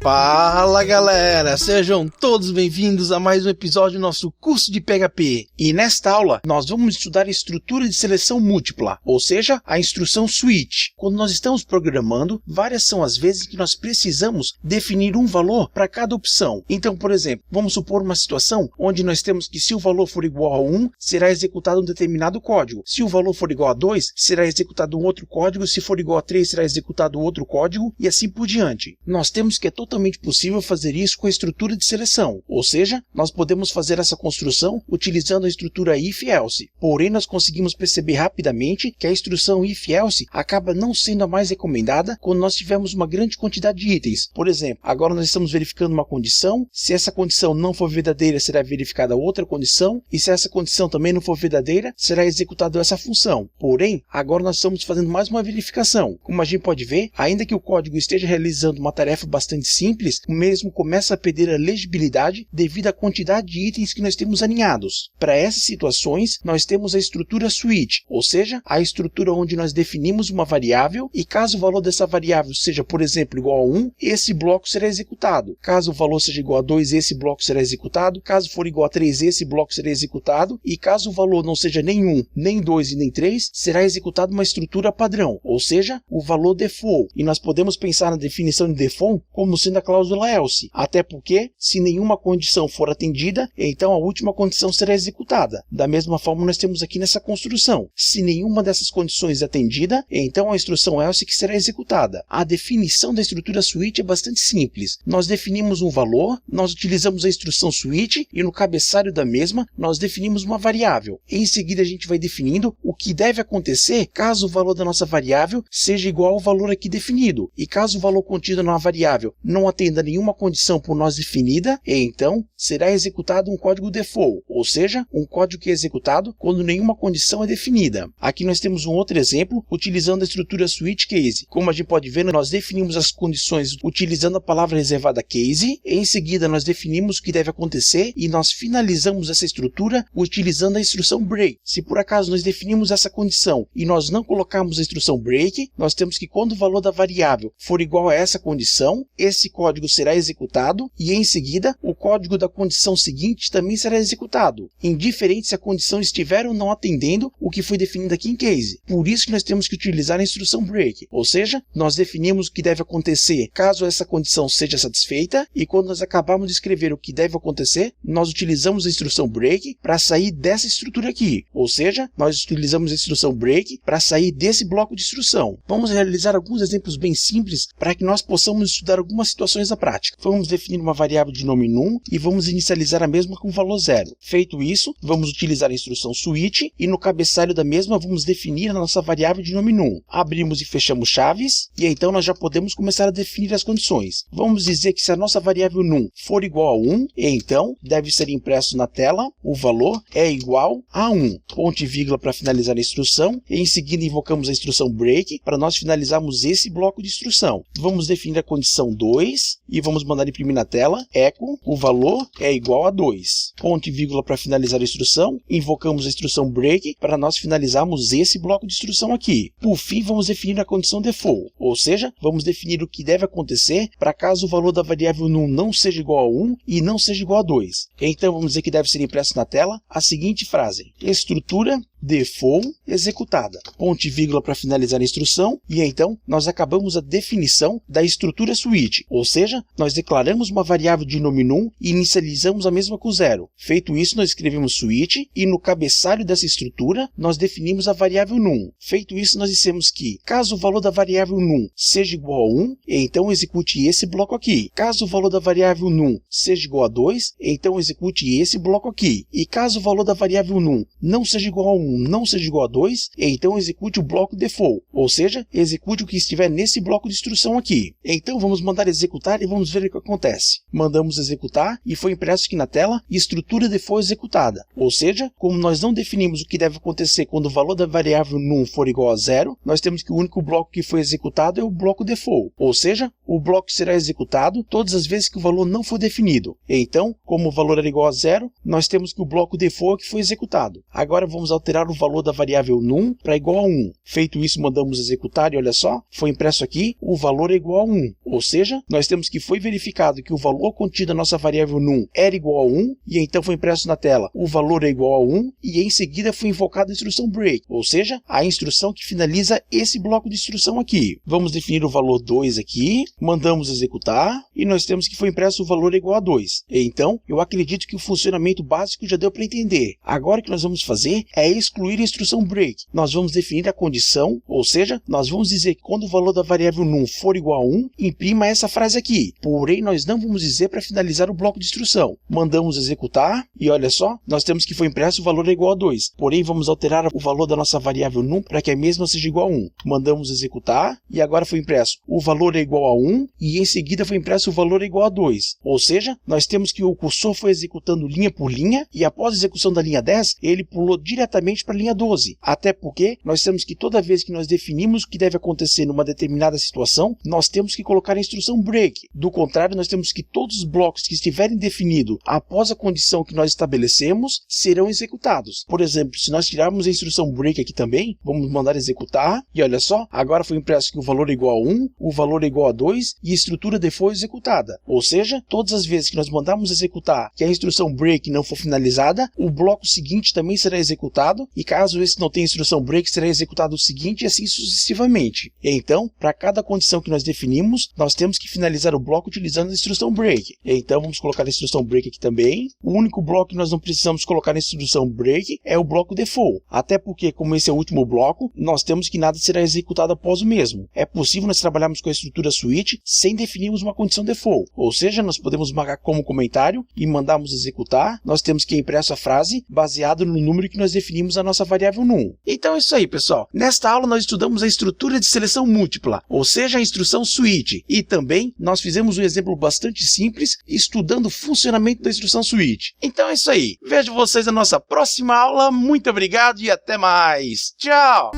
Fala galera, sejam todos bem-vindos a mais um episódio do nosso curso de PHP. E nesta aula nós vamos estudar a estrutura de seleção múltipla, ou seja, a instrução switch. Quando nós estamos programando, várias são as vezes que nós precisamos definir um valor para cada opção. Então, por exemplo, vamos supor uma situação onde nós temos que se o valor for igual a 1, será executado um determinado código. Se o valor for igual a 2, será executado um outro código. Se for igual a 3, será executado outro código e assim por diante. Nós temos que é totalmente possível fazer isso com a estrutura de seleção, ou seja, nós podemos fazer essa construção utilizando a estrutura if-else. Porém, nós conseguimos perceber rapidamente que a instrução if-else acaba não sendo a mais recomendada quando nós tivermos uma grande quantidade de itens. Por exemplo, agora nós estamos verificando uma condição, se essa condição não for verdadeira, será verificada outra condição, e se essa condição também não for verdadeira, será executada essa função. Porém, agora nós estamos fazendo mais uma verificação. Como a gente pode ver, ainda que o código esteja realizando uma tarefa bastante simples, o mesmo começa a perder a legibilidade devido à quantidade de itens que nós temos alinhados. Para essas situações, nós temos a estrutura switch, ou seja, a estrutura onde nós definimos uma variável e caso o valor dessa variável seja, por exemplo, igual a 1, esse bloco será executado. Caso o valor seja igual a 2, esse bloco será executado. Caso for igual a 3, esse bloco será executado. E caso o valor não seja nem 1, nem 2 e nem 3, será executada uma estrutura padrão, ou seja, o valor default. E nós podemos pensar na definição de default como sendo a cláusula else, até porque, se nenhuma condição for atendida, então a última condição será executada. Da mesma forma, nós temos aqui nessa construção. Se nenhuma dessas condições é atendida, então a instrução else que será executada. A definição da estrutura switch é bastante simples. Nós definimos um valor, nós utilizamos a instrução switch e no cabeçalho da mesma, nós definimos uma variável. Em seguida, a gente vai definindo o que deve acontecer caso o valor da nossa variável seja igual ao valor aqui definido. E caso o valor contido na variável não atenda nenhuma condição por nós definida, então será executado um código default, ou seja, um código que é executado quando nenhuma condição é definida. Aqui nós temos um outro exemplo utilizando a estrutura switch case. Como a gente pode ver, nós definimos as condições utilizando a palavra reservada case, em seguida nós definimos o que deve acontecer e nós finalizamos essa estrutura utilizando a instrução break. Se por acaso nós definimos essa condição e nós não colocarmos a instrução break, nós temos que quando o valor da variável for igual a essa condição, esse código será executado e em seguida o código da condição seguinte também será executado, indiferente se a condição estiver ou não atendendo o que foi definido aqui em case. Por isso que nós temos que utilizar a instrução break, ou seja, nós definimos o que deve acontecer caso essa condição seja satisfeita e quando nós acabarmos de escrever o que deve acontecer, nós utilizamos a instrução break para sair dessa estrutura aqui, ou seja, nós utilizamos a instrução break para sair desse bloco de instrução. Vamos realizar alguns exemplos bem simples para que nós possamos estudar algumas situações na prática. Vamos definir uma variável de nome num e vamos inicializar a mesma com valor 0. Feito isso, vamos utilizar a instrução switch e no cabeçalho da mesma vamos definir a nossa variável de nome num. Abrimos e fechamos chaves e então nós já podemos começar a definir as condições. Vamos dizer que se a nossa variável num for igual a 1, então deve ser impresso na tela o valor é igual a 1. Ponto e vírgula para finalizar a instrução e em seguida invocamos a instrução break para nós finalizarmos esse bloco de instrução. Vamos definir a condição 2 e vamos mandar imprimir na tela echo, o valor é igual a 2. Ponto e vírgula para finalizar a instrução, invocamos a instrução break para nós finalizarmos esse bloco de instrução aqui. Por fim, vamos definir a condição default, ou seja, vamos definir o que deve acontecer para caso o valor da variável num não seja igual a 1 e não seja igual a 2. Então vamos dizer que deve ser impresso na tela a seguinte frase: estrutura default executada. Ponto e vírgula para finalizar a instrução e então nós acabamos a definição da estrutura switch, ou seja, nós declaramos uma variável de nome num e inicializamos a mesma com 0. Feito isso, nós escrevemos switch e no cabeçalho dessa estrutura nós definimos a variável num. Feito isso, nós dissemos que caso o valor da variável num seja igual a 1, então execute esse bloco aqui. Caso o valor da variável num seja igual a 2, então execute esse bloco aqui. E caso o valor da variável num não seja igual a 1, não seja igual a 2, então execute o bloco default, ou seja, execute o que estiver nesse bloco de instrução aqui. Então vamos mandar executar e vamos ver o que acontece. Mandamos executar e foi impresso aqui na tela estrutura default executada, ou seja, como nós não definimos o que deve acontecer quando o valor da variável num for igual a 0, nós temos que o único bloco que foi executado é o bloco default, ou seja, o bloco será executado todas as vezes que o valor não for definido. Então, como o valor era igual a 0, nós temos que o bloco default foi executado. Agora vamos alterar o valor da variável num para igual a 1. Feito isso, mandamos executar e olha só, foi impresso aqui, o valor é igual a 1. Ou seja, nós temos que foi verificado que o valor contido na nossa variável num era igual a 1 e então foi impresso na tela, o valor é igual a 1 e em seguida foi invocada a instrução break, ou seja, a instrução que finaliza esse bloco de instrução aqui. Vamos definir o valor 2 aqui, mandamos executar e nós temos que foi impresso o valor é igual a 2. Então, eu acredito que o funcionamento básico já deu para entender. Agora o que nós vamos fazer é excluir a instrução break. Nós vamos definir a condição, ou seja, nós vamos dizer que quando o valor da variável num for igual a 1, imprima essa frase aqui. Porém, nós não vamos dizer para finalizar o bloco de instrução. Mandamos executar e olha só, nós temos que foi impresso o valor é igual a 2. Porém, vamos alterar o valor da nossa variável num para que a mesma seja igual a 1. Mandamos executar e agora foi impresso o valor é igual a 1 e em seguida foi impresso o valor é igual a 2. Ou seja, nós temos que o cursor foi executando linha por linha e após a execução da linha 10, ele pulou diretamente para a linha 12. Até porque nós temos que toda vez que nós definimos o que deve acontecer numa determinada situação, nós temos que colocar a instrução break. Do contrário, nós temos que todos os blocos que estiverem definidos após a condição que nós estabelecemos serão executados. Por exemplo, se nós tirarmos a instrução break aqui também, vamos mandar executar e olha só, agora foi impresso que o valor é igual a 1, o valor é igual a 2 e a estrutura default executada. Ou seja, todas as vezes que nós mandarmos executar que a instrução break não for finalizada, o bloco seguinte também será executado e caso esse não tenha instrução break, será executado o seguinte e assim sucessivamente. Então, para cada condição que nós definimos, nós temos que finalizar o bloco utilizando a instrução break. Então, vamos colocar a instrução break aqui também. O único bloco que nós não precisamos colocar a instrução break é o bloco default. Até porque, como esse é o último bloco, nós temos que nada será executado após o mesmo. É possível nós trabalharmos com a estrutura switch sem definirmos uma condição default. Ou seja, nós podemos marcar como comentário e mandarmos executar. Nós temos que impresso a frase baseado no número que nós definimos a nossa variável num. Então é isso aí, pessoal. Nesta aula nós estudamos a estrutura de seleção múltipla, ou seja, a instrução switch. E também nós fizemos um exemplo bastante simples estudando o funcionamento da instrução switch. Então é isso aí. Vejo vocês na nossa próxima aula. Muito obrigado e até mais. Tchau!